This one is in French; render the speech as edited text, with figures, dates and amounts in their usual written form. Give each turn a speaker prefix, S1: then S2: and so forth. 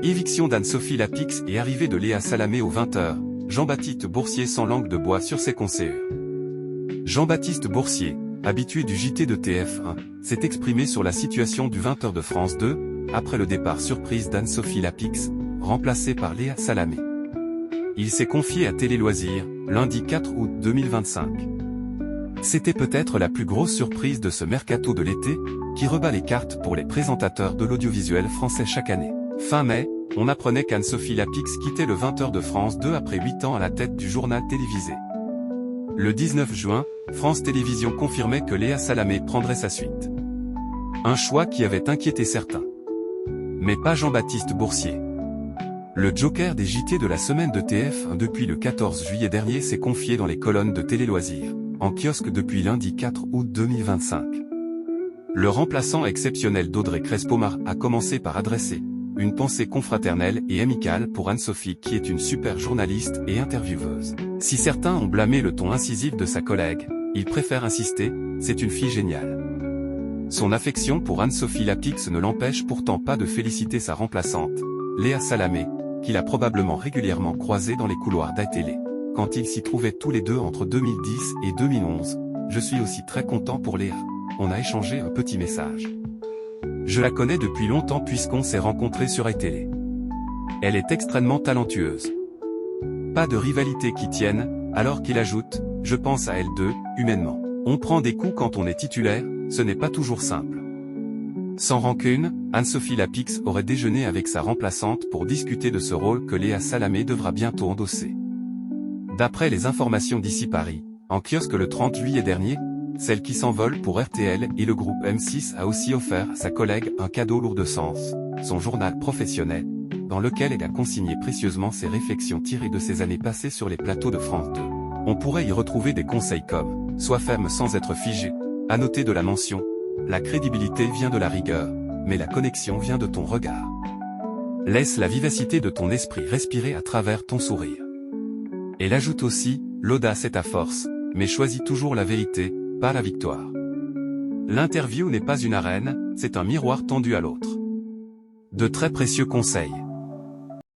S1: Éviction d'Anne-Sophie Lapix et arrivée de Léa Salamé aux 20h, Jean-Baptiste Boursier sans langue de bois sur ses conseillers. Jean-Baptiste Boursier, habitué du JT de TF1, s'est exprimé sur la situation du 20h de France 2, après le départ surprise d'Anne-Sophie Lapix, remplacée par Léa Salamé. Il s'est confié à Télé Loisirs, lundi 4 août 2025. C'était peut-être la plus grosse surprise de ce mercato de l'été, qui rebat les cartes pour les présentateurs de l'audiovisuel français chaque année. Fin mai, on apprenait qu'Anne-Sophie Lapix quittait le 20h de France 2 après 8 ans à la tête du journal télévisé. Le 19 juin, France Télévisions confirmait que Léa Salamé prendrait sa suite. Un choix qui avait inquiété certains. Mais pas Jean-Baptiste Boursier. Le joker des JT de la semaine de TF1 depuis le 14 juillet dernier s'est confié dans les colonnes de Télé Loisirs, en kiosque depuis lundi 4 août 2025. Le remplaçant exceptionnel d'Audrey Crespo-Mars a commencé par adresser une pensée confraternelle et amicale pour Anne-Sophie qui est une super journaliste et intervieweuse. Si certains ont blâmé le ton incisif de sa collègue, il préfère insister, c'est une fille géniale. Son affection pour Anne-Sophie Lapix ne l'empêche pourtant pas de féliciter sa remplaçante, Léa Salamé, qu'il a probablement régulièrement croisée dans les couloirs d'ATL, quand ils s'y trouvaient tous les deux entre 2010 et 2011. Je suis aussi très content pour Léa. On a échangé un petit message. Je la connais depuis longtemps puisqu'on s'est rencontrés sur ATL. Elle est extrêmement talentueuse. Pas de rivalité qui tienne, alors qu'il ajoute, je pense à elle deux, humainement. On prend des coups quand on est titulaire, ce n'est pas toujours simple. Sans rancune, Anne-Sophie Lapix aurait déjeuné avec sa remplaçante pour discuter de ce rôle que Léa Salamé devra bientôt endosser. D'après les informations d'ici Paris, en kiosque le 30 juillet dernier, celle qui s'envole pour RTL et le groupe M6 a aussi offert à sa collègue un cadeau lourd de sens, son journal professionnel, dans lequel elle a consigné précieusement ses réflexions tirées de ses années passées sur les plateaux de France 2. On pourrait y retrouver des conseils comme « Sois ferme sans être figé », à noter de la mention « La crédibilité vient de la rigueur, mais la connexion vient de ton regard. Laisse la vivacité de ton esprit respirer à travers ton sourire. » Elle ajoute aussi « L'audace est ta force, mais choisis toujours la vérité, pas la victoire. » L'interview n'est pas une arène, c'est un miroir tendu à l'autre. De très précieux conseils.